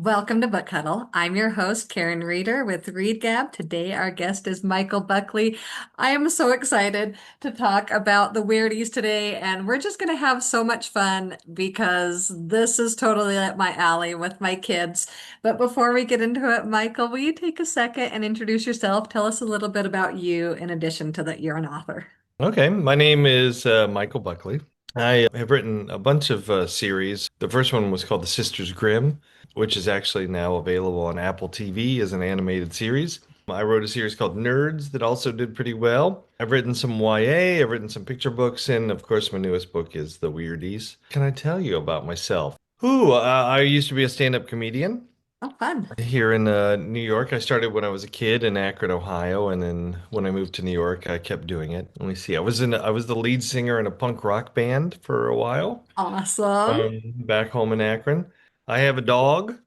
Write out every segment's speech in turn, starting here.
Welcome to BookHuddle. I'm your host, Karen Reeder with Readgab. Today, our guest is Michael Buckley. I am so excited to talk about the Weirdies today, and we're just going to have so much fun because this is totally up my alley with my kids. But before we get into it, Michael, will you take a second and introduce yourself? Tell us a little bit about you in addition to that you're an author. Okay, my name is Michael Buckley. I have written a bunch of series. The first one was called The Sisters Grimm, which is actually now available on Apple TV as an animated series. I wrote a series called Nerds that also did pretty well. I've written some YA, I've written some picture books, and of course, my newest book is The Weirdies. Can I tell you about myself? I used to be a stand-up comedian. Oh, fun. Here in New York, I started when I was a kid in Akron, Ohio, and then when I moved to New York, I kept doing it. Let me see. I was the lead singer in a punk rock band for a while, Awesome. back home in Akron. I have a dog,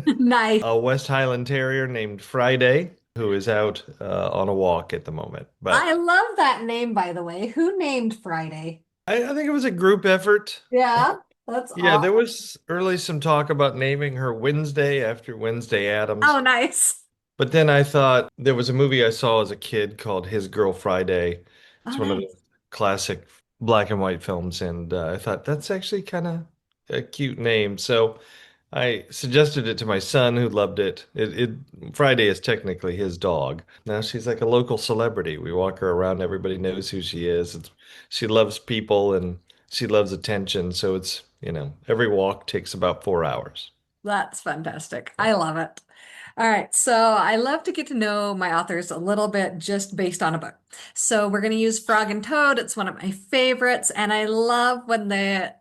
Nice. a West Highland Terrier named Friday, who is out on a walk at the moment. But I love that name, by the way. Who named Friday? I think it was a group effort. Yeah, that's Yeah, there awesome. was early some talk about naming her Wednesday after Wednesday Oh, Adams. nice. But then I thought there was a movie I saw as a kid called His Girl Friday. Oh, It's one of the nice. classic black and white films, and I thought that's actually kind of a cute name. So I suggested it to my son, who loved it. Friday is technically his dog. Now she's like a local celebrity. We walk her around, everybody knows who she is. She loves people and she loves attention. So every walk takes about 4 hours. That's fantastic. I love it. All right, so I love to get to know my authors a little bit just based on a book. So we're going to use Frog and Toad. It's one of my favorites, and I love when the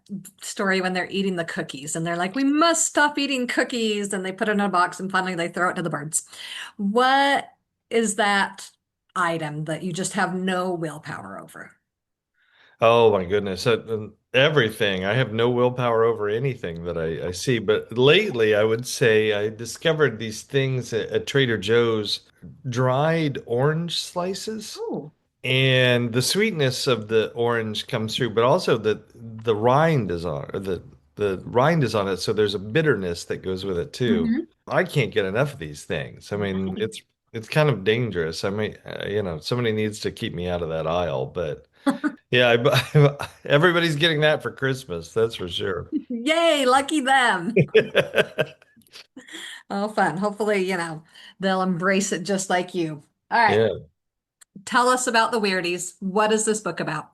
story when they're eating the cookies and they're like, "We must stop eating cookies," and they put it in a box and finally they throw it to the birds. What is that item that you just have no willpower over? Oh my goodness. Everything. I have no willpower over anything that I see. But lately, I would say I discovered these things at Trader Joe's, dried orange slices. Oh. And the sweetness of the orange comes through, but also the rind is on, or the rind is on it. So there's a bitterness that goes with it too. Mhm. I can't get enough of these things. I mean, it's kind of dangerous. I mean, somebody needs to keep me out of that aisle, but. Yeah, everybody's getting that for Christmas, that's for sure. Yay, lucky them. Oh, fun. Hopefully, they'll embrace it just like you. All right. Yeah. Tell us about the Weirdies. What is this book about?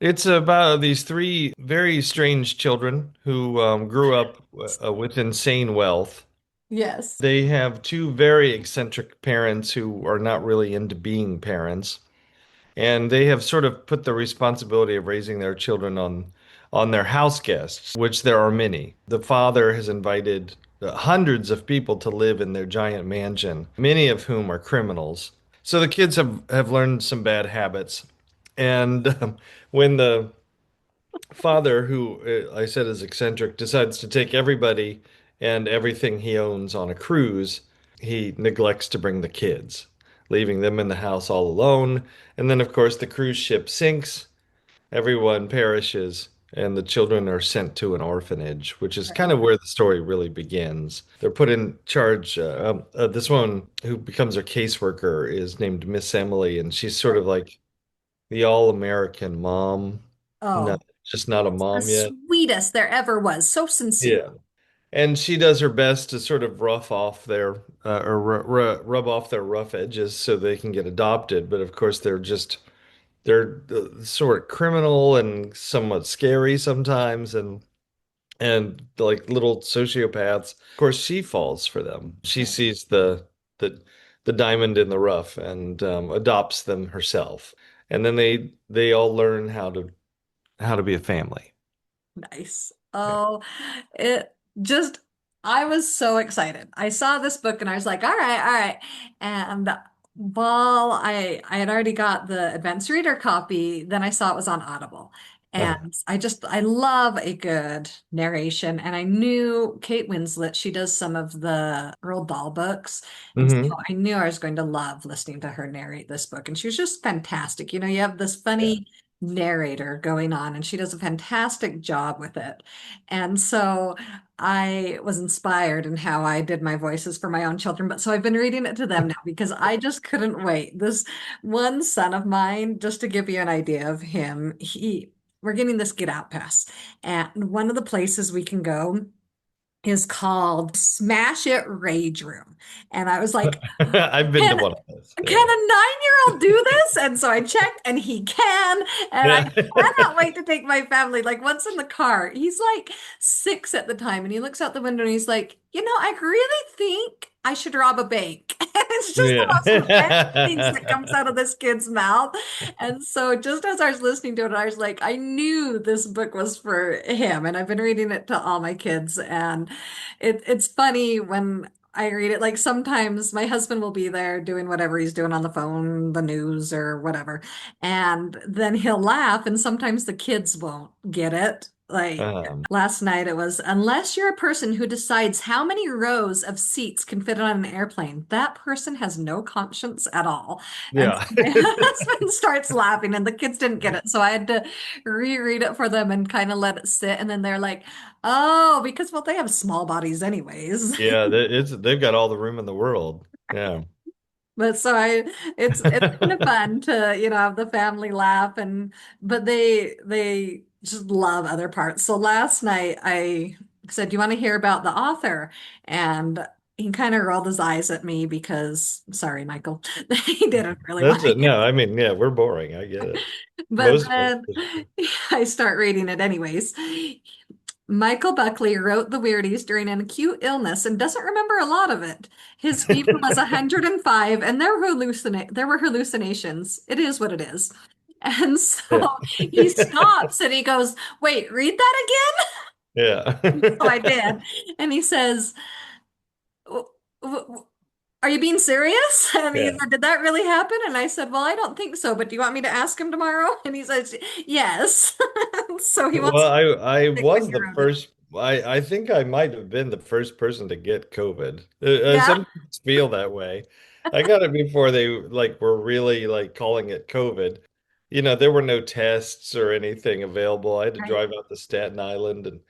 It's about these three very strange children who grew up with insane wealth. Yes. They have two very eccentric parents who are not really into being parents. And they have sort of put the responsibility of raising their children on their house guests, which there are many. The father has invited hundreds of people to live in their giant mansion, many of whom are criminals. So the kids have learned some bad habits. And when the father, who I said is eccentric, decides to take everybody and everything he owns on a cruise, he neglects to bring the kids, leaving them in the house all alone. And then, of course, the cruise ship sinks, everyone perishes, and the children are sent to an orphanage, which is kind Right. of where the story really begins. They're put in charge. This one who becomes their caseworker is named Miss Emily, and she's sort of like the all-American mom. No, Oh, just not a the mom yet. sweetest there ever was. So sincere. Yeah. And she does her best to sort of rough off their rub off their rough edges so they can get adopted. But of course, they're sort of criminal and somewhat scary sometimes, and like little sociopaths. Of course, she falls for them. She Right. sees the the diamond in the rough and adopts them herself. And then they all learn how to be a family. Nice. Yeah. Oh, it just, I was so excited. I saw this book and I was like, all right, all right. And while I had already got the advanced reader copy, then I saw it was on Audible. Uh-huh. And I love a good narration. And I knew Kate Winslet, she does some of the Roald Dahl books. And so Hmm. I knew I was going to love listening to her narrate this book. And she was just fantastic. You have this Yeah. funny narrator going on, and she does a fantastic job with it. And so I was inspired in how I did my voices for my own children. But so I've been reading it to them now because I just couldn't wait. This one son of mine, just to give you an idea of him, we're getting this get out pass. And one of the places we can go is called Smash It Rage Room. And I was like, I've been to can one of those. can a 9-year-old do this? And so I checked and he can. And I Yeah. cannot wait to take my family. Like once in the car, he's like 6 at the time and he looks out the window and he's like, I really think I should rob a bank. And it's just the Yeah. most random things that comes out of this kid's mouth. And so just as I was listening to it, I was like, I knew this book was for him. And I've been reading it to all my kids. And it's funny when I read it. Like sometimes my husband will be there doing whatever he's doing on the phone, the news or whatever. And then he'll laugh, and sometimes the kids won't get it. Like Um, last night, it was, unless you're a person who decides how many rows of seats can fit on an airplane, that person has no conscience at all. And yeah. so my husband starts laughing, and the kids didn't get it. So I had to reread it for them and kind of let it sit. And then they're like, oh, because, well, they have small bodies anyways. Yeah, they've got all the room in the world. Yeah. But so it's kind of fun to, have the family laugh, and but they just love other parts. So last night I said, "Do you want to hear about the author?" And he kind of rolled his eyes at me because, sorry, Michael, he didn't really want That's to it. hear. No, I mean, yeah, we're boring. I get it. But Most of then us. I start reading it anyways. Michael Buckley wrote The Weirdies during an acute illness and doesn't remember a lot of it. His fever was 105 and there were hallucinations. It is what it is. And Yeah. so he stops and he goes, "Wait, read that again?" Yeah. So I did. And he says, "W- w- Are you being serious?" And he Yeah. said, "Did that really happen?" And I said, "Well, I don't think so, but do you want me to ask him tomorrow?" And he says, "Yes." So he wants Well, to I stick with was the your own. first. I think I might have been the first person to get COVID. Yeah, Some kids feel that way. I got it before they like were really like calling it COVID. There were no tests or anything available. I had to right, drive out to Staten Island and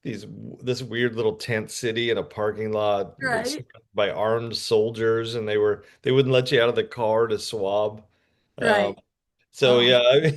these this weird little tent city in a parking lot right, surrounded by armed soldiers, and they wouldn't let you out of the car to swab. Um, right. so Oh. yeah,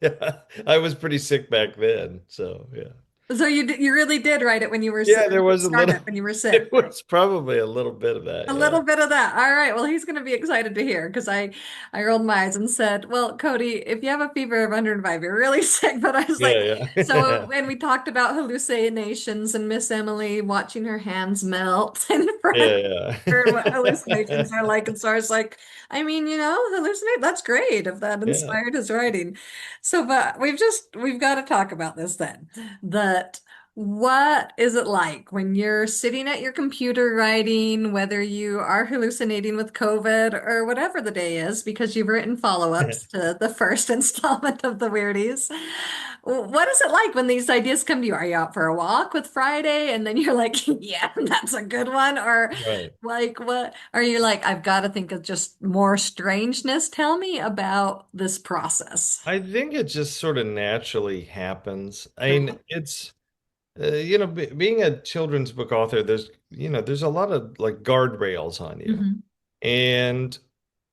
yeah, I was pretty sick back then. So yeah. So you really did write it when you were sick, Yeah, there was a start little, it when you were sick. it was probably a little bit of that. A Yeah. little bit of that. All right. Well, he's going to be excited to hear because I rolled my eyes and said, "Well, Cody, if you have a fever of 105, you're really sick." But I was like, Yeah, so yeah. when we talked about hallucinations and Miss Emily watching her hands melt in front of Yeah, her, what yeah. hallucinations are like. And so I was like, I mean, hallucinate, that's great if that Yeah. inspired his writing. So, but we've got to talk about this then. That What is it like when you're sitting at your computer writing, whether you are hallucinating with COVID or whatever the day is, because you've written follow-ups to the first installment of the Weirdies? What is it like when these ideas come to you? Are you out for a walk with Friday and then you're like, yeah, that's a good one? Or Right. like, what are you like? I've got to think of just more strangeness. Tell me about this process. I think it just sort of naturally happens. I mean, Sure. it's being a children's book author, there's a lot of like guardrails on you. Mhm. And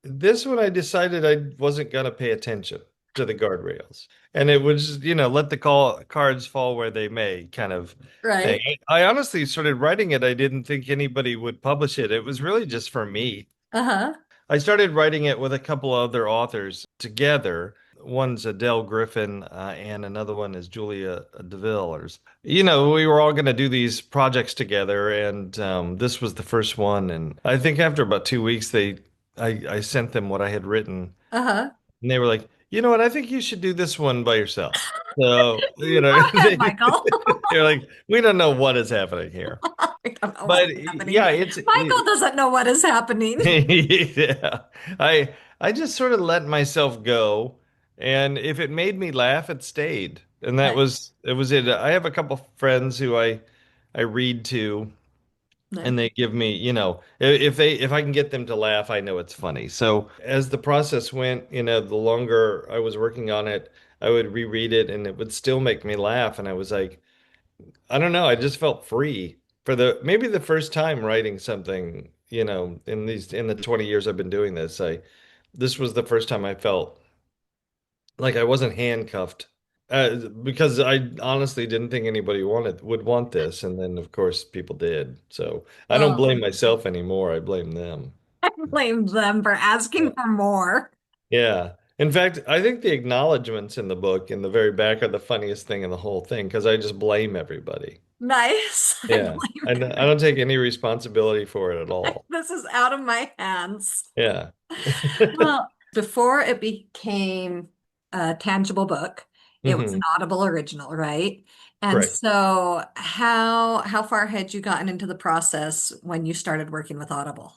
this one, I decided I wasn't going to pay attention to the guardrails. And it was, let the cards fall where they may kind of thing. Right. I honestly started writing it. I didn't think anybody would publish it. It was really just for me. Uh-huh. I started writing it with a couple other authors together. One's Adele Griffin, and another one is Julia DeVille. We were all going to do these projects together, and this was the first one. And I think after about 2 weeks, I sent them what I had written, Uh-huh. and they were like, "You know what? I think you should do this one by yourself." So, Go ahead, Michael. they're like, "We don't know what is happening here." I don't know what's But happening. yeah, Michael doesn't know what is happening. yeah. I just sort of let myself go, and if it made me laugh, it stayed. And that Right. was it was it. I have a couple friends who I read to, Right. and they give me, if I can get them to laugh, I know it's funny. So as the process went, the longer I was working on it, I would reread it and it would still make me laugh, and I was like, I don't know. I just felt free for the maybe the first time writing something, in the 20 years I've been doing this. I This was the first time I felt like I wasn't handcuffed. Because I honestly didn't think anybody would want this, and then of course people did. So I don't Oh, blame myself anymore. I blame them. I blame them for asking for more. Yeah. In fact, I think the acknowledgments in the book in the very back are the funniest thing in the whole thing because I just blame everybody. Nice. I Yeah. blame I don't take any responsibility for it at everyone. all. This is out of my hands. Yeah. Well, before it became a tangible book, it was an hmm Audible original, right? And Correct. so how far had you gotten into the process when you started working with Audible?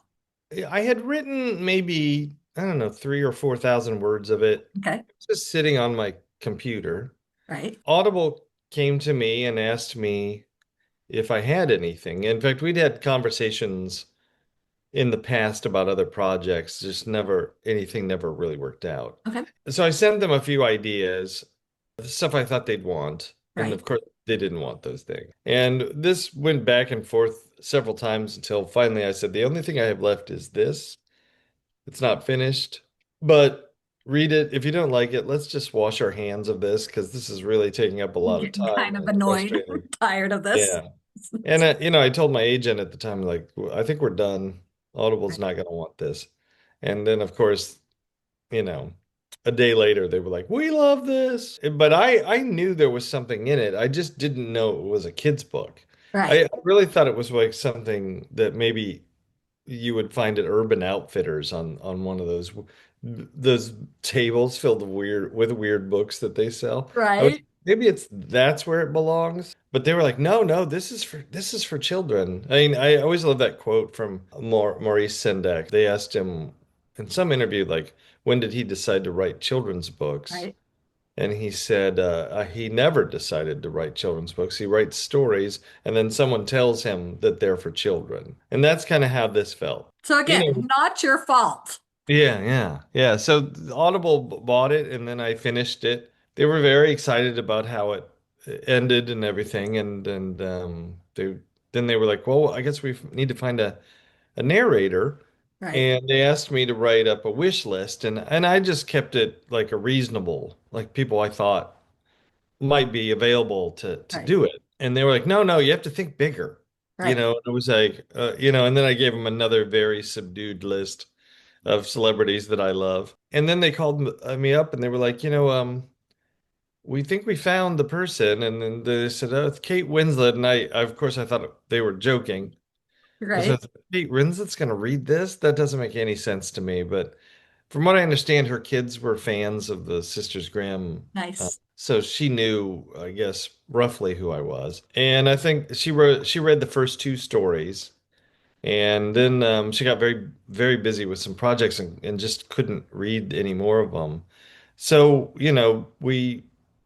I had written maybe, I don't know, 3 or 4 thousand words of it Okay, just sitting on my computer. right. Audible came to me and asked me if I had anything. In fact, we'd had conversations in the past about other projects, just anything never really worked out. Okay, So I sent them a few ideas, the stuff I thought they'd want, and right. of course they didn't want those things. And this went back and forth several times until finally I said, the only thing I have left is this. It's not finished, but read it. If you don't like it, let's just wash our hands of this because this is really taking up a I'm lot of getting time kind and of it's annoyed, frustrating. tired of this. Yeah. And I told my agent at the time, like, I think we're done. Audible's Right. not going to want this. And then, of course, you know, a day later, they were like, "We love this." But I knew there was something in it. I just didn't know it was a kid's book. Right. I really thought it was like something that maybe you would find at Urban Outfitters on one of those tables filled with weird books that they sell. I was Right. maybe that's where it belongs. But they were like, no, no, this is for children. I mean, I always love that quote from Maurice Sendak. They asked him in some interview, like, when did he decide to write children's books? Right. And he said he never decided to write children's books. He writes stories, and then someone tells him that they're for children. And that's kind of how this felt. So You again, know, not your fault. yeah, yeah, yeah. So Audible bought it, and then I finished it. They were very excited about how it ended and everything, and they were like, "Well, I guess we need to find a narrator." Right. And they asked me to write up a wish list, and I just kept it like a reasonable, like people I thought might be available to Right. do it. And they were like, no, no, you have to think bigger. Right. It was like, and then I gave them another very subdued list of celebrities that I love. And then they called me up and they were like, we think we found the person. And then they said, oh, it's Kate Winslet. And of course, I thought they were joking. I Right. said, Kate Winslet's going to read this? That doesn't make any sense to me. But from what I understand, her kids were fans of the Sisters Grimm. Nice. So she knew, I guess, roughly who I was. And I think she read the first two stories. And then she got very, very busy with some projects and just couldn't read any more of them. So,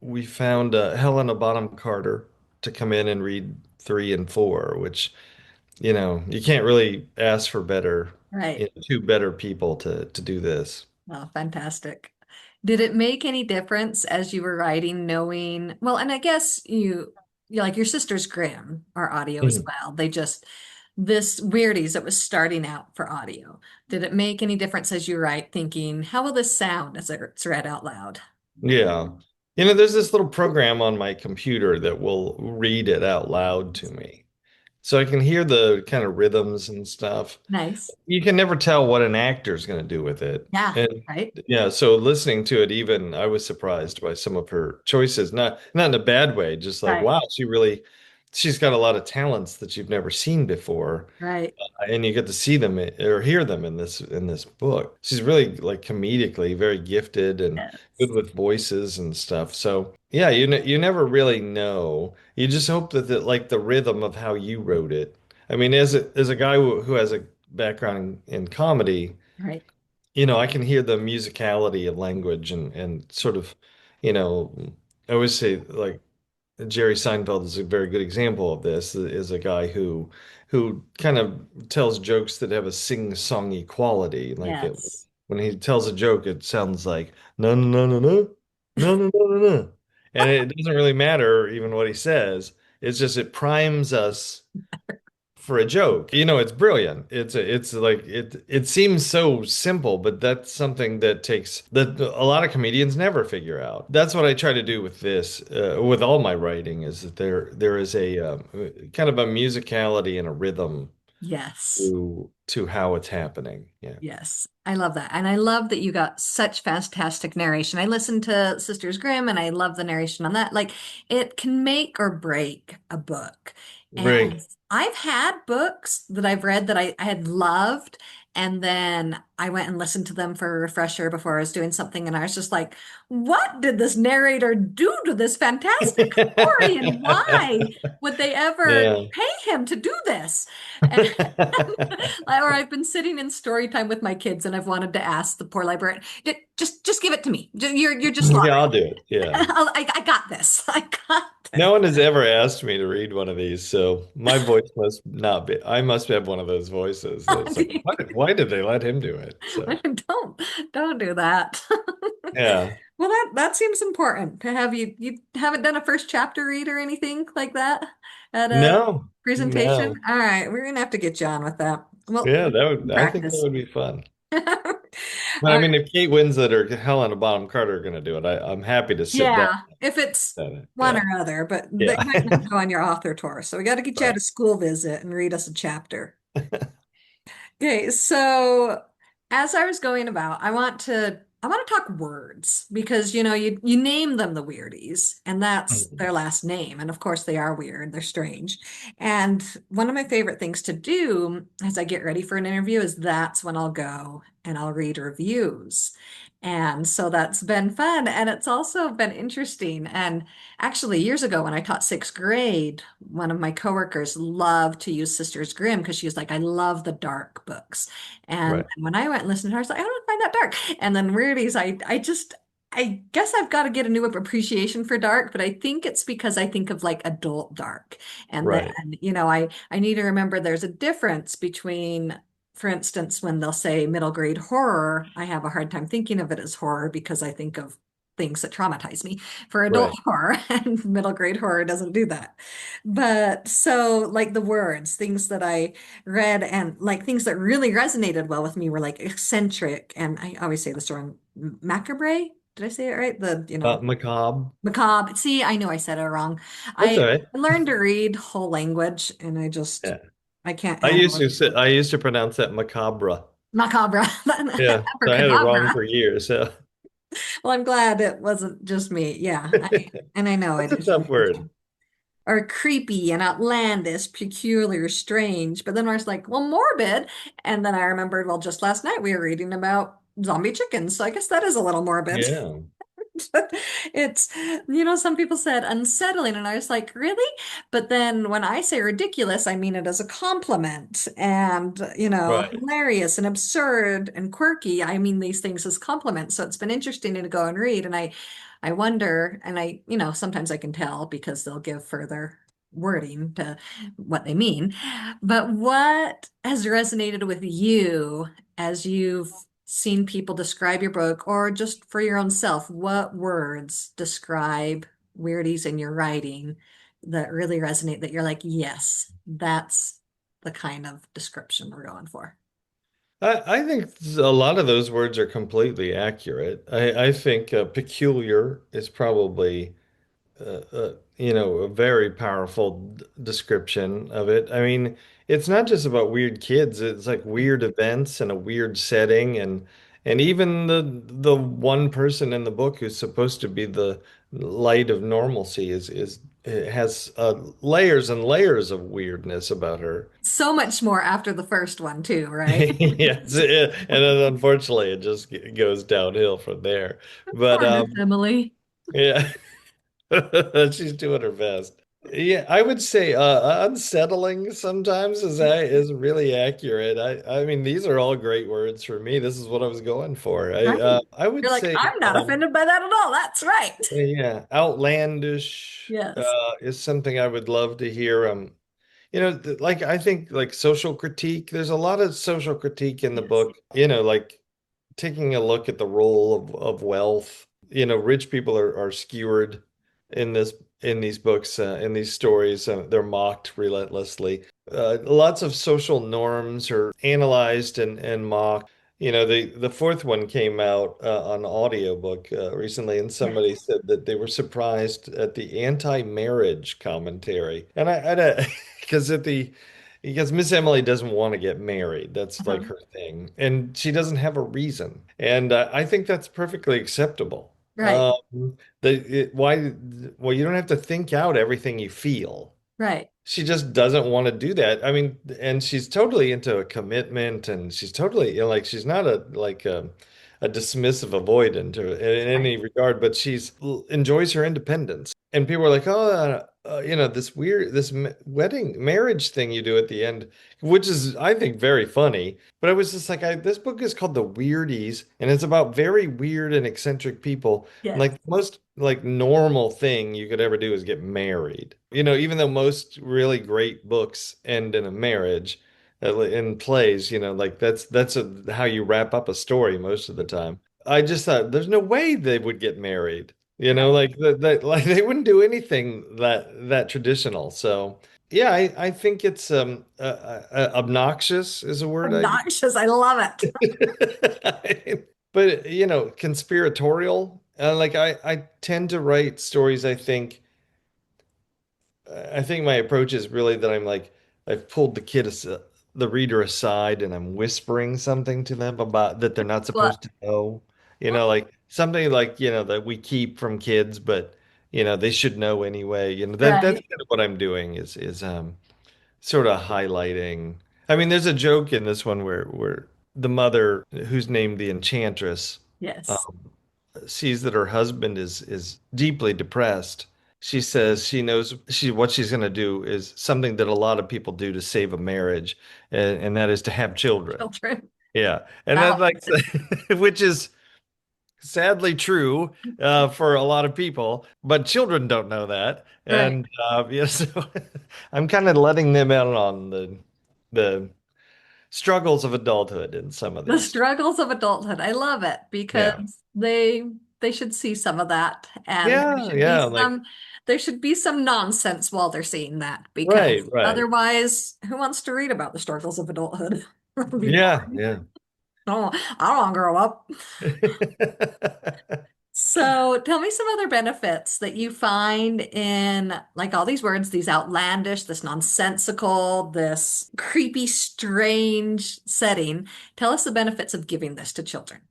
we found Helena Bonham Carter to come in and read three and four, which, you can't really ask for Right. two better people to do this. Oh, fantastic. Did it make any difference as you were writing, knowing, well, and I guess you like your sister's Grimm are audio as Mhm. well. This Weirdies that was starting out for audio. Did it make any difference as you write, thinking, how will this sound as it's read out loud? Yeah. There's this little program on my computer that will read it out loud to me. So I can hear the kind of rhythms and stuff. Nice. You can never tell what an actor's going to do with it. Yeah, And right, yeah, so listening to it, even I was surprised by some of her choices. Not in a bad way, just like, right, wow, she's got a lot of talents that you've never seen before. right. And you get to see them or hear them in this book. She's really like comedically very gifted and good Yes. with voices and stuff. So yeah, you never really know. You just hope that like the rhythm of how you wrote it. I mean, as a guy who has a background in comedy, Right. I can hear the musicality of language and sort of, you know, I always say like Jerry Seinfeld is a very good example of this, is a guy who kind of tells jokes that have a sing-songy quality. Yes. When he tells a joke, it sounds like no no no no no no no no no no. And it doesn't really matter even what he says. It's just it primes us for a joke. It's brilliant. It's like it seems so simple, but that's something that a lot of comedians never figure out. That's what I try to do with this, with all my writing, is that there is a kind of a musicality and a rhythm Yes. to how it's happening. Yeah. Yes, I love that. And I love that you got such fantastic narration. I listened to Sisters Grimm and I love the narration on that. Like it can make or break a book. And Right. I've had books that I've read that I had loved, and then I went and listened to them for a refresher before I was doing something, and I was just like, what did this narrator do to this fantastic story? And why would they ever Yeah. pay him to do this? And or I've been sitting in story time with my kids and I've wanted to ask the poor librarian, just give it to me. You're just Yeah, slaughtering I'll do it. it. Yeah. I got this. I got this. No one has ever asked me to read one of these, so my voice must not be. I must have one of those voices that's like, why did they let him do it? So, Don't do that. yeah. Well, that seems important to have you haven't done a first chapter read or anything like that at a No, presentation. no. All right, we're gonna have to get you on with that. Well, Yeah, I think that practice. would be fun. But I All mean, if Kate Winslet or Helena Bonham Carter are going to do it, I'm happy to sit down. Yeah, if it's one Yeah. or other, but they Yeah. might not go on your author tour. So we got to get you out Right. a school visit and read us a chapter. Okay, so as I was going about, I want to talk words because you name them the Weirdies, and that's Mhm. their last name. And of course they are weird, they're strange. And one of my favorite things to do as I get ready for an interview is that's when I'll go and I'll read reviews. And so that's been fun. And it's also been interesting. And actually, years ago when I taught sixth grade, one of my coworkers loved to use Sisters Grimm because she was like, I love the dark books. And Right. when I went and listened to her, I was like, I don't find that dark. And then Weirdies, I guess I've got to get a new appreciation for dark, but I think it's because I think of like adult dark. And then, Right. I need to remember there's a difference between, for instance, when they'll say middle grade horror, I have a hard time thinking of it as horror because I think of things that traumatize me for adult Right. horror, and middle grade horror doesn't do that. But so like the words, things that I read and like things that really resonated well with me were like eccentric, and I always say this wrong, macabre. Did I say it right? Macabre. Macabre. See, I knew I said it wrong. That's I all right. learned to read whole language and Yeah. I can't handle it. I used to pronounce that macabre. Macabre. Yeah. So I had it wrong Abracadabra. for years. So Well, I'm glad it wasn't just me. Yeah. And I know I that's a do. tough word. Or creepy and outlandish, peculiar, strange. But then I was like, well, morbid. And then I remembered, well, just last night we were reading about zombie chickens. So I guess that is a little morbid. Yeah. It's, some people said unsettling, and I was like, really? But then when I say ridiculous, I mean it as a compliment. And, Right. hilarious and absurd and quirky, I mean these things as compliments. So it's been interesting to go and read. And I wonder, and sometimes I can tell because they'll give further wording to what they mean. But what has resonated with you as you've seen people describe your book, or just for your own self, what words describe Weirdies in your writing that really resonate, that you're like, yes, that's the kind of description we're going for? I think a lot of those words are completely accurate. I think peculiar is probably a very powerful description of it. I mean, it's not just about weird kids. It's like weird events and a weird setting, and even the one person in the book who's supposed to be the light of normalcy is has layers and layers of weirdness about her. So much more after the first one too, right? Yes, and then unfortunately it just goes downhill from there. But Poor Miss Emily. yeah. She's doing her best. Yeah, I would say unsettling sometimes is really accurate. I mean these are all great words for me. This is what I was going for. Right. I would You're like, say I'm not offended by that at all. That's right. yeah, outlandish Yes. is something I would love to hear. Like I think like social critique. There's a lot of social critique in the Yes. book. Like taking a look at the role of wealth. Rich people are skewered in in these books, in these stories. They're mocked relentlessly. Lots of social norms are analyzed and mocked. The fourth one came out on audiobook recently, and Yeah. somebody said that they were surprised at the anti-marriage commentary. And I because at the because Miss Emily doesn't want to get married. That's like Uh-huh. her thing, and she doesn't have a reason. And I think that's perfectly acceptable. Right. Why? Well, you don't have to think out everything you feel. Right. She just doesn't want to do that. I mean, and she's totally into a commitment, and she's totally, like, she's not a dismissive avoidant or in Right. any regard, but she's enjoys her independence. And people are like, oh, this weird, wedding marriage thing you do at the end, which is, I think, very funny. But I was just like, this book is called The Weirdies, and it's about very weird and eccentric people. And Yes. like the most like normal thing you could ever do is get married. Even though most really great books end in a marriage, in plays, like how you wrap up a story most of the time. I just thought there's no way they would get married. Right. Like that like they wouldn't do anything that traditional. So yeah, I think it's obnoxious is a word I'd Obnoxious. I love it. but conspiratorial. Like I tend to write stories. I think my approach is really that I'm like I've pulled the reader aside, and I'm whispering something to them about that they're not But supposed to know. Like something like that we keep from kids, but they should know anyway. That's right. kind of what I'm doing is sort of highlighting. I mean, there's a joke in this one where the mother, who's named the Enchantress, Yes. um, sees that her husband is deeply depressed. She says she knows what she's going to do is something that a lot of people do to save a marriage, and that is to have children. Children. Yeah, and That that's like, was it. which is sadly true for a lot of people, but children don't know that, Right. and yeah, so I'm kind of letting them out on the struggles of adulthood in some of The these. struggles of adulthood. I love it Yeah, because they should see some of that, and yeah, yeah, like there should be some nonsense while they're seeing that, right, because right. otherwise, who wants to read about the struggles of adulthood? It'll be Yeah, boring. yeah. I don't want to grow up. So tell me some other benefits that you find in like all these words, these outlandish, this nonsensical, this creepy, strange setting. Tell us the benefits of giving this to children.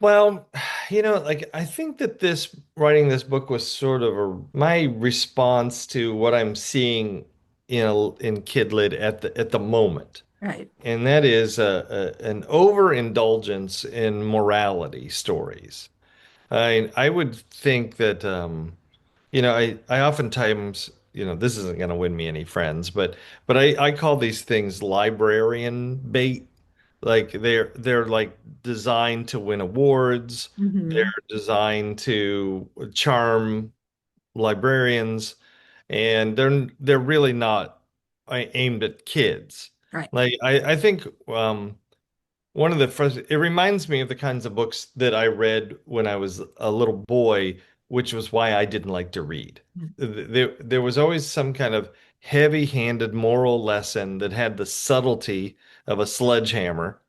Well, like I think that this writing this book was sort of my response to what I'm seeing, in kid lit at the moment. Right. And that is an overindulgence in morality stories. I would think that I oftentimes, this isn't going to win me any friends, but I call these things librarian bait. Like they're like designed to win awards. They're Hmm. designed to charm librarians, and they're really not aimed at kids. Right. Like I think one of the first, it reminds me of the kinds of books that I read when I was a little boy, which was why I didn't like to read. There was always some kind of heavy-handed moral lesson that had the subtlety of a sledgehammer.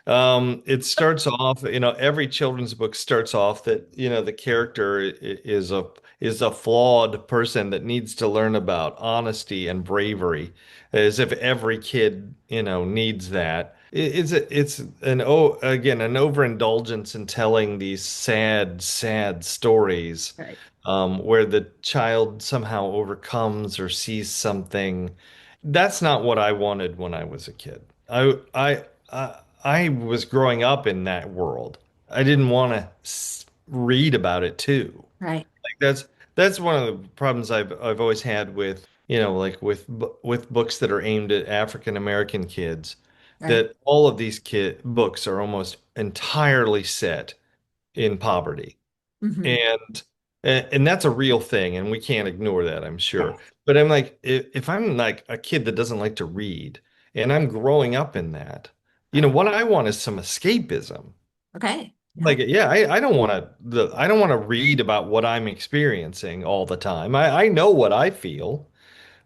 It starts off, every children's book starts off that, the character is a flawed person that needs to learn about honesty and bravery, as if every kid, needs that. It's again an overindulgence in telling these sad, sad stories, Right. where the child somehow overcomes or sees something. That's not what I wanted when I was a kid. I was growing up in that world. I didn't want to read about it too. Right. Like that's one of the problems I've always had with, like with books that are aimed at African American kids, Right. that all of these kid books are almost entirely set in poverty. Hmm. And that's a real thing, and we can't ignore that, I'm sure. But I'm like, if I'm like a kid that doesn't like to read, and I'm growing up in that, Right. what I want is some escapism. Okay. like, yeah, I don't want I don't want to read about what I'm experiencing all the time. I know what I feel.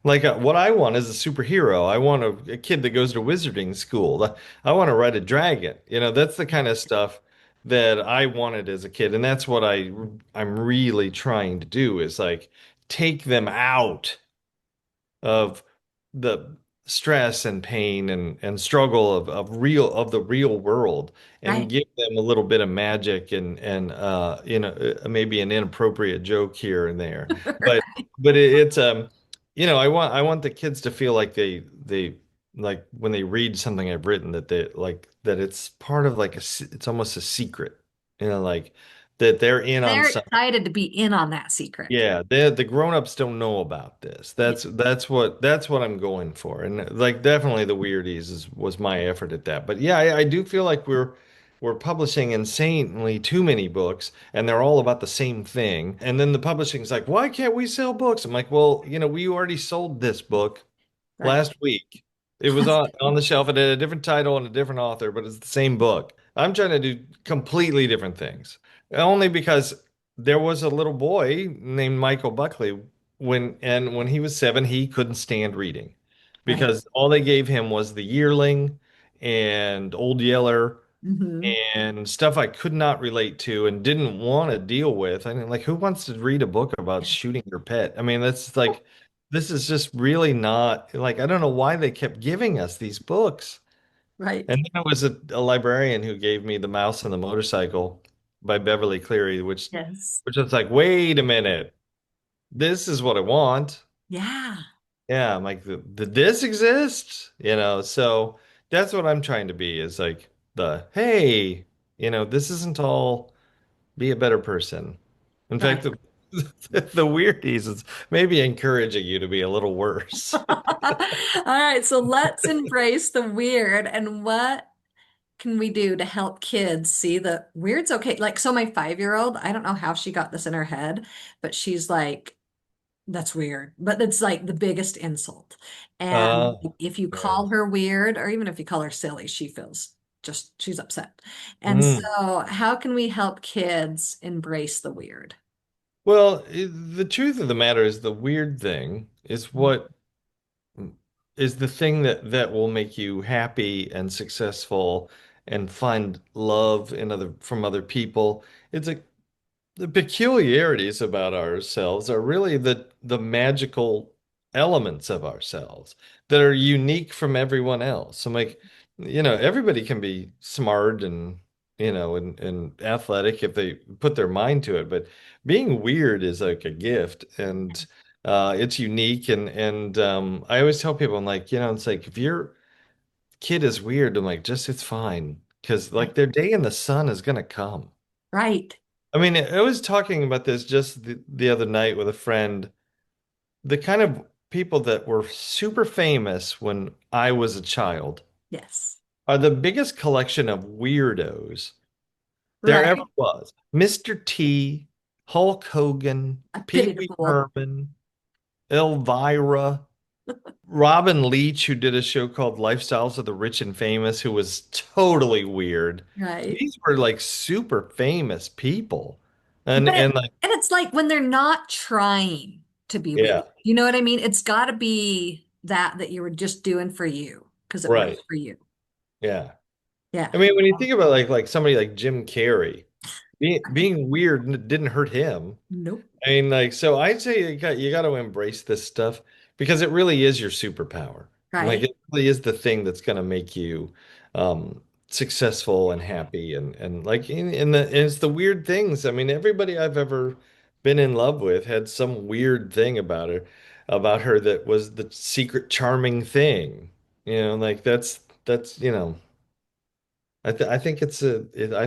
Like what I want is a superhero. I want a kid that goes to wizarding school. I want to ride a dragon. That's the kind of stuff that I wanted as a kid, and that's what I'm really trying to do is like take them out of the stress and pain and struggle of the real world and Right. give them a little bit of magic and maybe an inappropriate joke here and there. But it's I want the kids to feel like they like when they read something I've written that they like that it's part of like it's almost a secret, like that they're in on They're something. excited to be in on that secret. Yeah, the grown-ups don't know about this. Yeah. That's what I'm going for. And like definitely the Weirdies was my effort at that. But yeah, I do feel like we're publishing insanely too many books and they're all about the same thing. And then the publishing's like, "Why can't we sell books?" I'm like, "Well, we already sold this book Right. last week. It was on the shelf. It had a different title and a different author, but it's the same book. I'm trying to do completely different things. Only because there was a little boy named Michael Buckley when he was 7, he couldn't stand reading Right. because all they gave him was The Yearling and Old Yeller Hmm. and stuff I could not relate to and didn't want to deal with. I mean, like, who wants to read a book about shooting your pet? I mean, that's like, this is just really not like, I don't know why they kept giving us these books. Right. And then it was a librarian who gave me The Mouse and the Motorcycle by Beverly Cleary, which, Yes. which was like, wait a minute, this is what I want. Yeah. Yeah, I'm like, did this exist? So that's what I'm trying to be is like hey, this isn't all be a better person. In fact, Right. the Weirdies is maybe encouraging you to be a little worse. All right, so let's embrace the weird. And what can we do to help kids see the weird's okay? Like, so my 5-year-old, I don't know how she got this in her head, but she's like, that's weird. But it's like the biggest insult. And Uh, if you yeah. call her weird, or even if you call her silly, she feels she's upset. And Mm. so, how can we help kids embrace the weird? Well, the truth of the matter is the weird thing is what is the thing that will make you happy and successful and find love in other from other people. It's a The peculiarities about ourselves are really the magical elements of ourselves that are unique from everyone else. I'm like, everybody can be smart and athletic if they put their mind to it, but being weird is like a gift and it's unique and I always tell people I'm like, it's like if your kid is weird, I'm like, just it's fine because like Right. their day in the sun is gonna come. Right. I mean, I was talking about this just the other night with a friend. The kind of people that were super famous when I was a child Yes. are the biggest collection of weirdos there ever Right. was. Mr. T, Hulk Hogan, I Pee pity the Wee fool. Herman, Elvira, Robin Leach, who did a show called Lifestyles of the Rich and Famous, who was totally weird. Right. These were like super famous people. And But and like, it's like when they're not trying to be weird. yeah, You know what I mean? It's got to be that you were just doing for you because it right. works for you. Yeah. Yeah. I mean, when you think about like somebody like Jim Carrey, being weird didn't hurt him. Nope. I mean, like, so I'd say you got to embrace this stuff because it really is your superpower. Like, Right. it really is the thing that's going to make you successful and happy and like and it's the weird things. I mean, everybody I've ever been in love with had some weird thing about her that was the secret charming thing. Like that's. I think I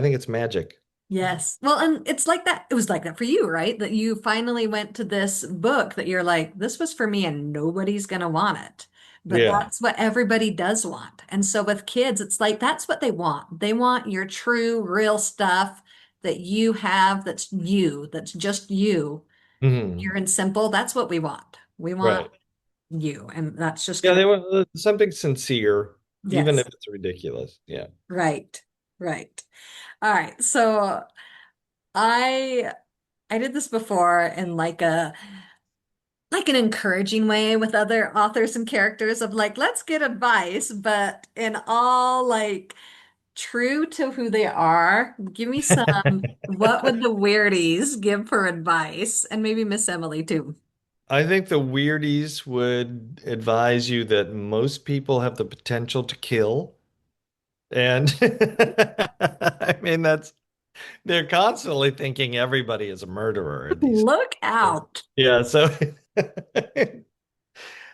think it's magic. Yes. Well, and it's like that. It was like that for you, right? That you finally went to this book that you're like, this was for me and nobody's going to want it. But Yeah. that's what everybody does want. And so with kids, it's like that's what they want. They want your true, real stuff that you have that's you, that's just you, Hmm. pure and simple. That's what we want. We want Right. you. And that's just Yeah, going to, they want something sincere, even yes, if it's ridiculous. Yeah. right. Right. All right. So I I did this before in like an encouraging way with other authors and characters of like, let's get advice, but in all like true to who they are. Give me some, what would the Weirdies give for advice? And maybe Miss Emily too. I think the Weirdies would advise you that most people have the potential to kill. And I mean, they're constantly thinking everybody is a murderer in these. Look out. Yeah, so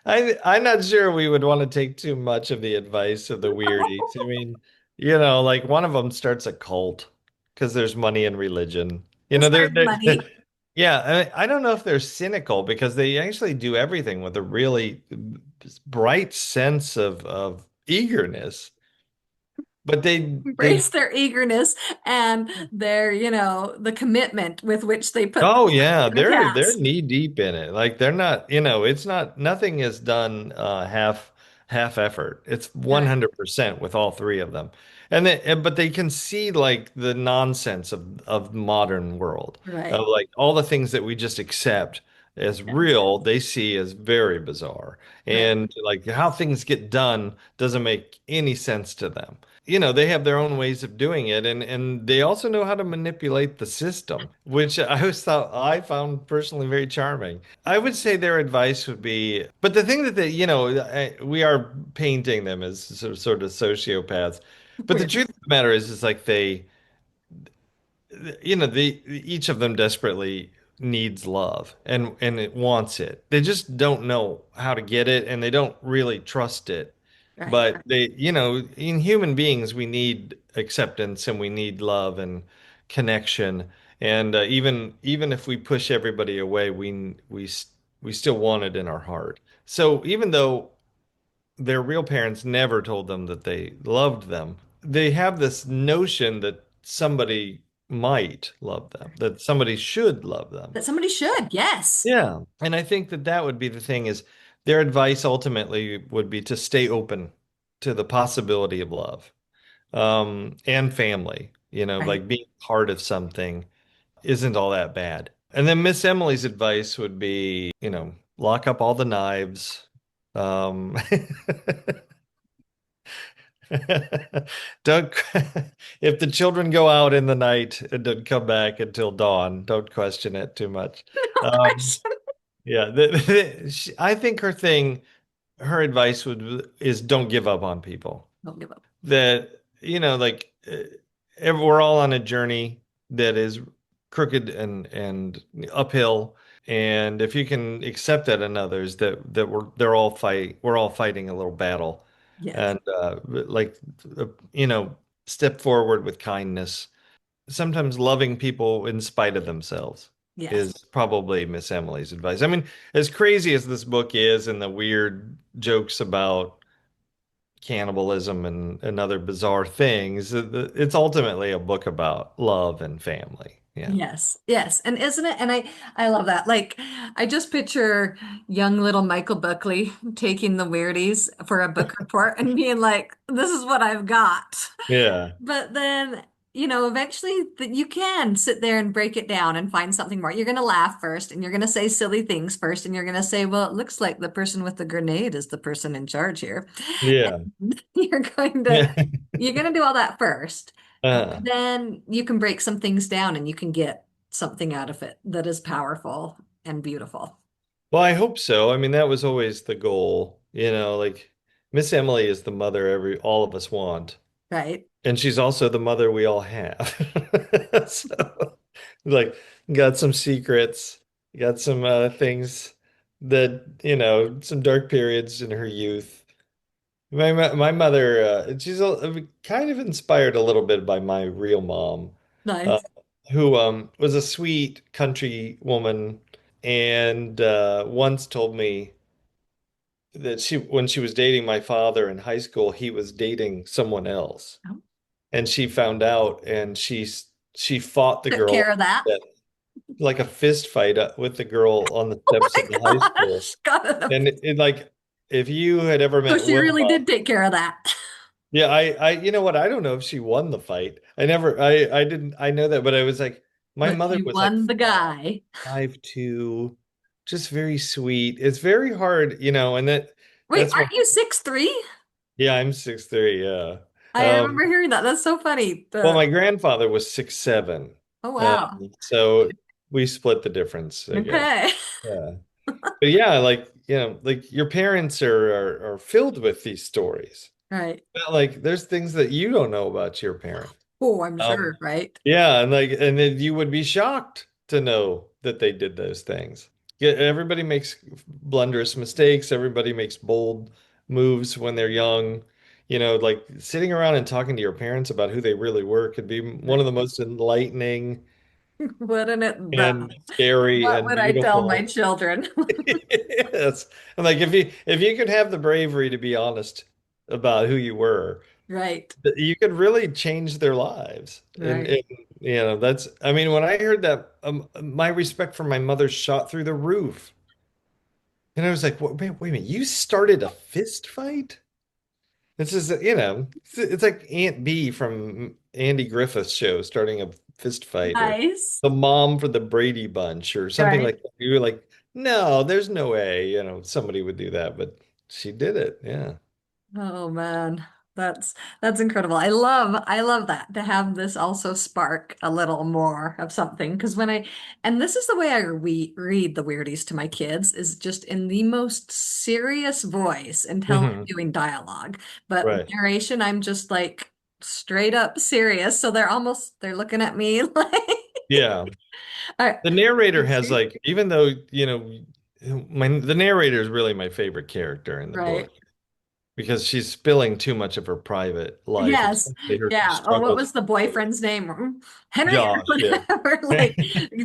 I'm not sure we would want to take too much of the advice of the Weirdies. I mean, like one of them starts a cult because there's money in religion. As far as They're money, yeah, I don't know if they're cynical because they actually do everything with a really bright sense of eagerness. But they embrace their eagerness and their, the commitment with which they put oh yeah, in a they're task. knee deep in it. Like they're not, it's not nothing is done half effort. It's Right, 100% with all three of them. But they can see like the nonsense of modern world. Of right. like all the things that we just accept as Yes, real, they see as very bizarre. right. And like how things get done doesn't make any sense to them. They have their own ways of doing it, and they also know how to manipulate the system, which I found personally very charming. I would say their advice would be, but the thing that we are painting them as sort of sociopaths, but the Weirdly. truth of the matter is like each of them desperately needs love and it wants it. They just don't know how to get it, and they don't really trust it. Right. But in human beings, we need acceptance and we need love and connection. And even if we push everybody away, we still want it in our heart. So even though their real parents never told them that they loved them, they have this notion that somebody might love them, that somebody should love them. That somebody should, yes. Yeah. And I think that that would be the thing is their advice ultimately would be to stay open to the possibility of love, and family, Right. like being part of something isn't all that bad. And then Miss Emily's advice would be, lock up all the knives. Um, don't, if the children go out in the night and don't come back until dawn, don't question it too much. No Um, question. yeah, I think her advice is don't give up on people. Don't give up. That, like we're all on a journey that is crooked and uphill. And if you can accept that in others, that we're all fighting a little battle, Yes. and like uh, you know, step forward with kindness. Sometimes loving people in spite of themselves Yes. is probably Miss Emily's advice. I mean, as crazy as this book is and the weird jokes about cannibalism and other bizarre things, it's ultimately a book about love and family. Yeah. Yes. Yes. And isn't it? And I love that. Like I just picture young little Michael Buckley taking the Weirdies for a book report and being like, this is what I've got. Yeah. But then, eventually that you can sit there and break it down and find something more. You're going to laugh first and you're going to say silly things first and you're going to say, well, it looks like the person with the grenade is the person in charge here. Yeah. You're going to Yeah. you're going to do all that first. Uh, Then you can break some things down and you can get something out of it that is powerful and beautiful. well, I hope so. I mean, that was always the goal, like Miss Emily is the mother all of us want. Right? And she's also the mother we all have. So, like, got some secrets, got some things that, some dark periods in her youth. My mother, she's kind of inspired a little bit by my real mom, uh, Nice. who was a sweet country woman and once told me that when she was dating my father in high school, he was dating someone else. Oh, And she found out and she fought the took girl care of that. like a fist fight with the girl on the Oh steps my of the high school. gosh. Got it. And it like if you had ever So met she really Wilma, did take care of that. Yeah, you know what? I don't know if she won the fight. I didn't, I know that, but I was like, my But mother she was like won the guy. 5'2", just very sweet. It's very hard, and Wait, that's what, aren't you 6'3"? yeah, I'm 6'3", yeah. I remember Um, hearing that. That's so funny. well, my grandfather was 6'7". Oh wow. So we split the difference, I guess. Okay. Yeah. But yeah, like, like your parents are filled with these stories. Right. But, like, there's things that you don't know about your parents. Oh, I'm Um, sure, right? yeah, and then you would be shocked to know that they did those things. Yeah, everybody makes blunderous mistakes. Everybody makes bold moves when they're young. Like sitting around and talking to your parents about who they really were could be one of the most enlightening Wouldn't it though? and scary What and would I tell my beautiful. children? Yes. And like if you could have the bravery to be honest about who you were, Right. you could really change their lives. Right. That's, I mean, when I heard that, my respect for my mother shot through the roof. And I was like, wait a minute, you started a fist fight? This is, it's like Aunt B from Andy Griffith's show starting a fist fight, or Nice. the mom for the Brady Bunch or something Right. like that. You were like, no, there's no way, somebody would do that, but she did it. Yeah. Oh man, that's incredible. I love that to have this also spark a little more of something because and this is the way I read the Weirdies to my kids is just in the most serious voice until I'm Hmm. doing dialogue. But Right. narration, I'm just like straight up serious. So they're looking at me like, Yeah. all right, The narrator has, see? like, even though, the narrator is really my favorite character in the Right. book because she's spilling too much of her private life, Yes. especially her Yeah. Oh, what struggles. was the boyfriend's name? Henry or Josh, yeah. whatever. Like,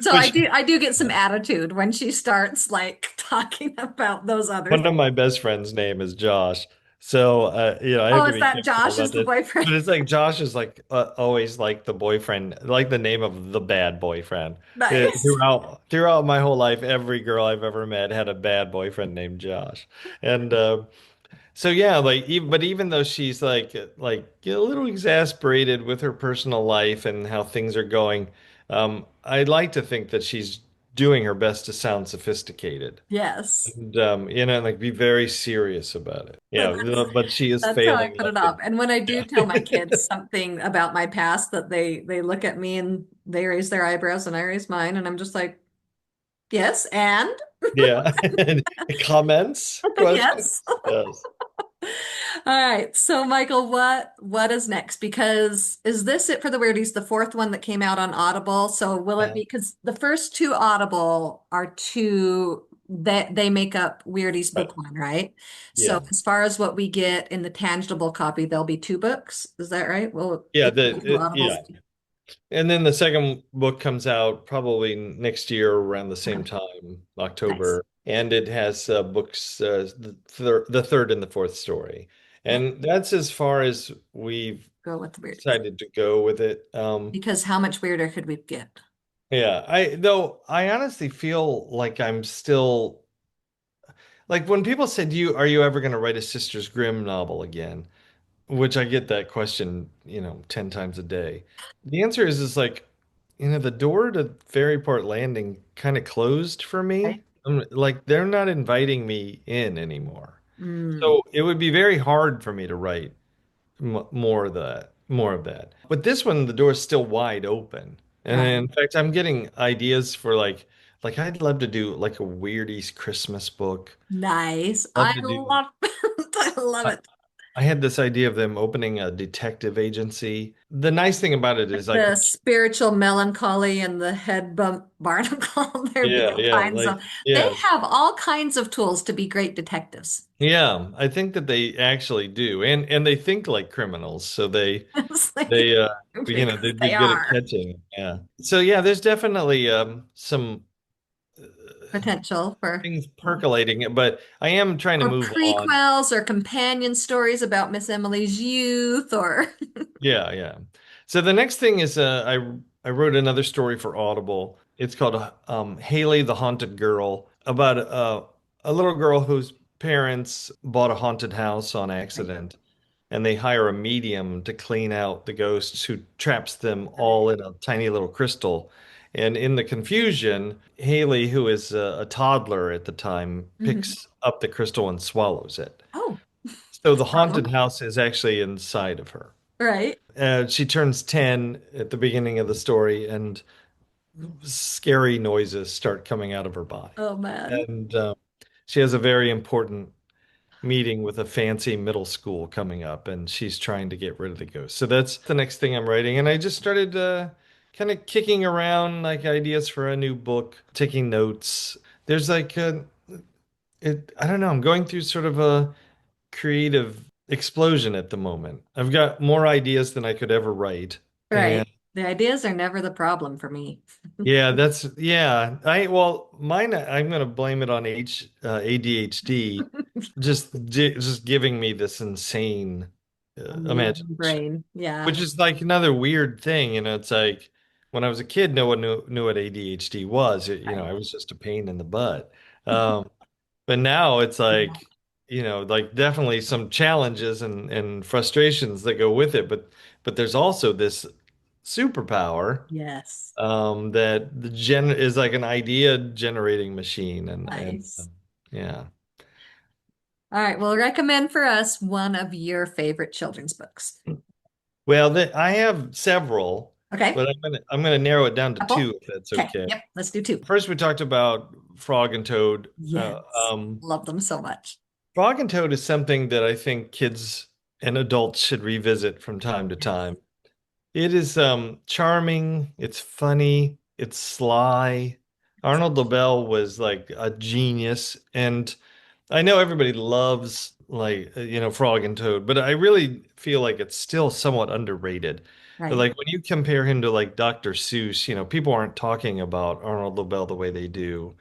so Which, I do get some yeah. attitude when she starts like talking about those other One things. of my best friends' name is Josh. So, I Oh, have to is be that careful Josh about is the this. boyfriend? But it's like Josh is like always like the boyfriend, like the name of the bad boyfriend. Nice. Throughout my whole life, every girl I've ever met had a bad boyfriend named Josh. And so yeah, like but even though she's like a little exasperated with her personal life and how things are going, I'd like to think that she's doing her best to sound sophisticated. Yes. And like be very serious about it. Yeah, That's but she is that's how I failing put it like up. And when I do tell my yeah. kids something about my past that they look at me and they raise their eyebrows and I raise mine and I'm just like, yes, and Yeah. And comments, questions. yes. Yes. All right. So Michael, what is next? Because is this it for the Weirdies, the fourth one that came out on Audible? So will it Yeah. be because the first two Audible are two that they make up Weirdies Right. book one, right? So Yeah. as far as what we get in the tangible copy, there'll be two books. Is that right? Well, Yeah, two Audibles. yeah. And then the second book comes out probably next year around the same time, Nice. October, and it has books, the third and the fourth story, Yeah. and that's as far as we've Go with the Weirdies. decided to go with it. Because how much weirder could we get? Yeah, I honestly feel like I'm still like when people said, are you ever going to write a Sisters Grimm novel again?" Which I get that question, 10 times a day. The answer is like, the door to Fairyport Landing kind of closed for me. Right? Like they're not inviting me in anymore. Mm, So it would be very hard for me to write more of that. But this one, the door is still wide open. And right. in fact, I'm getting ideas for like I'd love to do like a Weirdies Christmas book. Nice. Love I to do. love it. I love it. I had this idea of them opening a detective agency. The nice thing about it is like, The spiritual melancholy and the head bump barnacle. There'd be yeah, all yeah, kinds like of, they yes. have all kinds of tools to be great detectives. Yeah, I think that they actually do. And they think like criminals, so they It's like, they because they'd be they good at are catching. It. Yeah. So yeah, there's definitely some potential for, things percolating, but I am trying to or move on. prequels or companion stories about Miss Emily's youth or, Yeah, yeah. So the next thing is I wrote another story for Audible. It's called Haley the Haunted Girl, about a little girl whose parents bought a haunted house on right. accident, and they hire a medium to clean out the ghosts who traps them all in a tiny little crystal. And in the confusion, Haley, who is a toddler at the time, Hmm. picks up the crystal and swallows it. Oh, So the problem. haunted house is actually inside of her. Right. She turns 10 at the beginning of the story, and scary noises start coming out of her body. Oh man. And she has a very important meeting with a fancy middle school coming up, and she's trying to get rid of the ghost. So that's the next thing I'm writing. And I just started kind of kicking around like ideas for a new book, taking notes. There's like I don't know, I'm going through sort of a creative explosion at the moment. I've got more ideas than I could ever write. Right. The ideas are never the problem for me. Yeah, yeah. Well, mine, I'm gonna blame it on ADHD, just giving me this insane Amazing imagination, brain. Yeah. which is like another weird thing. It's like when I was a kid, no one knew what ADHD was. Right. I was just a pain in the butt. Um, but now it's Yeah. like, like definitely some challenges and frustrations that go with it. But there's also this superpower Yes. that the gen is like an idea generating machine, and Nice. yeah. All right. Well, recommend for us one of your favorite children's books. Well, I have several, Okay. but I'm gonna narrow it down to Couple. two if that's Okay. okay. Yep. Let's do two. First, we talked about Frog and Toad. Yes. Love them so much. Frog and Toad is something that I think kids and adults should revisit from time to Yes. time. It is charming, it's funny, it's sly. Arnold Lobel was like a genius, and I know everybody loves like Frog and Toad, but I really feel like it's still somewhat underrated. Right. Like when you compare him to like Dr. Seuss, people aren't talking about Arnold Lobel the way they do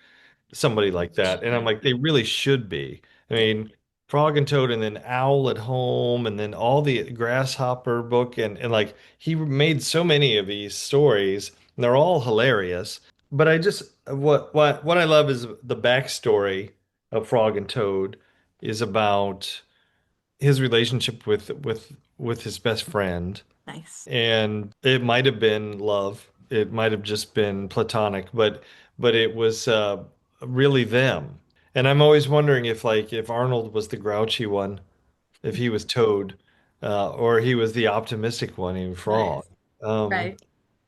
somebody like that. And I'm like, they really should be. I Yeah. mean, Frog and Toad and then Owl at Home and then all the Grasshopper book and like he made so many of these stories and they're all hilarious. But I just what I love is the backstory of Frog and Toad is about his relationship with his best friend, Nice. and it might have been love. It might have just been platonic, but it was really them. And I'm always wondering if Arnold was the grouchy one, if he was Toad, or he was the optimistic one in Frog. Nice. Um, Right.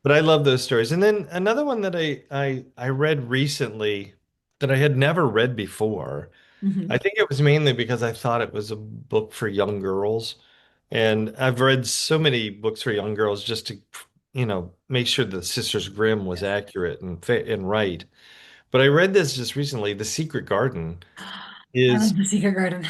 but I love those stories. And then another one that I read recently that I had never read before. Hmm. I think it was mainly because I thought it was a book for young girls. And I've read so many books for young girls just to, make sure the Sisters Grimm was Yes. accurate and right. But I read this just recently. The Secret Garden I is love the Secret Garden.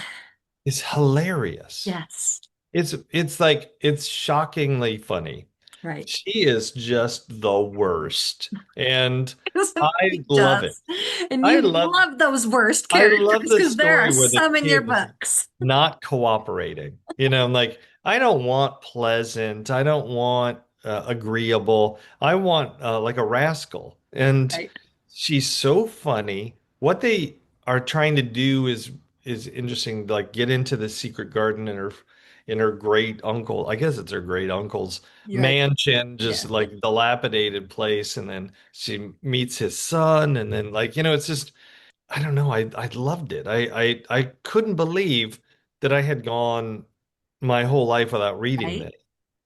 is hilarious. Yes. It's like it's shockingly funny. Right. She is just the worst. And Isn't I he love it. just? And I you love love those worst I love characters the because there are story where the some in your kid is books. not cooperating. I'm like, I don't want pleasant. I don't want agreeable. I want like a rascal. And Right. she's so funny. What they are trying to do is interesting. Like get into the secret garden in her great uncle. I guess it's her great uncle's You're right. mansion, just Yeah. like dilapidated place. And then she meets his son, and then like it's just I don't know. I loved it. I couldn't believe that I had gone my whole life without reading Right. this.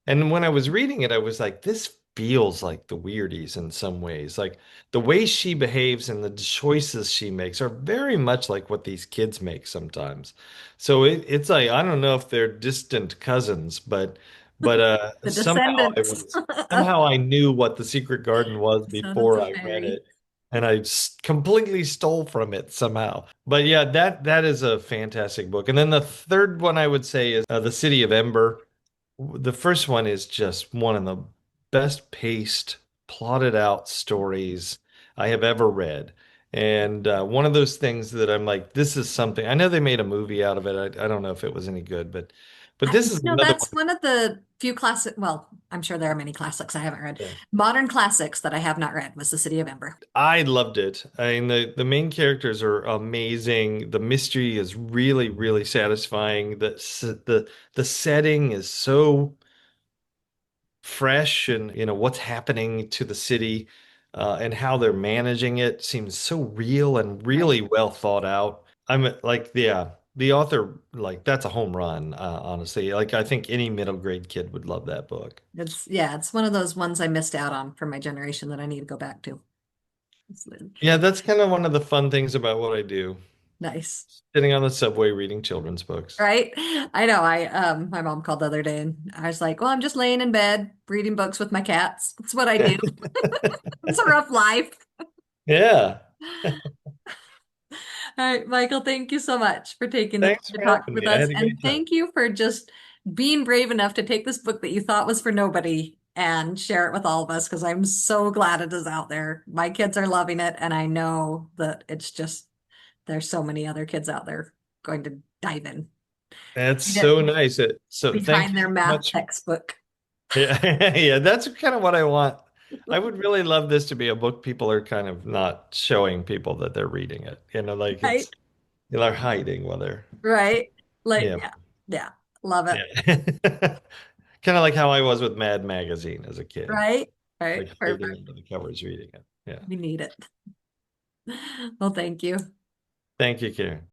And when I was reading it, I was like, this feels like the Weirdies in some ways. Like the way she behaves and the choices she makes are very much like what these kids make sometimes. So it's like I don't know if they're distant cousins, but The I Descendants. was somehow I knew what the Secret Garden was Descendants before of I read Mary. it, and I completely stole from it somehow. But yeah, that is a fantastic book. And then the third one I would say is The City of Ember. The first one is just one of the best paced, plotted out stories I have ever read. And one of those things that I'm like, this is something. I know they made a movie out of it. I don't know if it was any good, but this is another That's one. one of the few classic, well, I'm sure there are many classics I haven't read. Yeah. Modern classics that I have not read was The City of Ember. I loved it. I mean, the main characters are amazing. The mystery is really, really satisfying. The setting is so fresh, and what's happening to the city, and how they're managing it seems so real and Right. really well thought out. I'm like, yeah, the author, like, that's a home run, honestly. Like, I think any middle grade kid would love that book. Yeah, it's one of those ones I missed out on from my generation that I need to go back to. It's Yeah, that's kind of one of the fun things about what I do. nice. Sitting on the subway reading children's books. Right? I know. My mom called the other day and I was like, well, I'm just laying in bed reading books with my cats. That's what I do. It's a rough life. Yeah. All right, Michael, thank you so much for taking the time Thanks to for talk having with me. I us. had a And great time. thank you for just being brave enough to take this book that you thought was for nobody and share it with all of us because I'm so glad it is out there. My kids are loving it, and I know that it's just there's so many other kids out there going to dive in. That's Read it so nice. So thank behind you their so math much. textbook, Yeah, yeah, that's kind of what I want. I would really love this to be a book people are kind of not showing people that they're reading it. Like right? they're hiding while they're, Right? Like, yeah, yeah, yeah, love it. yeah. Kind of like how I was with Mad Magazine as a kid, Right? Right? like hiding Perfect. under the covers reading it. Yeah. We need it. Well, thank you. Thank you, Karen.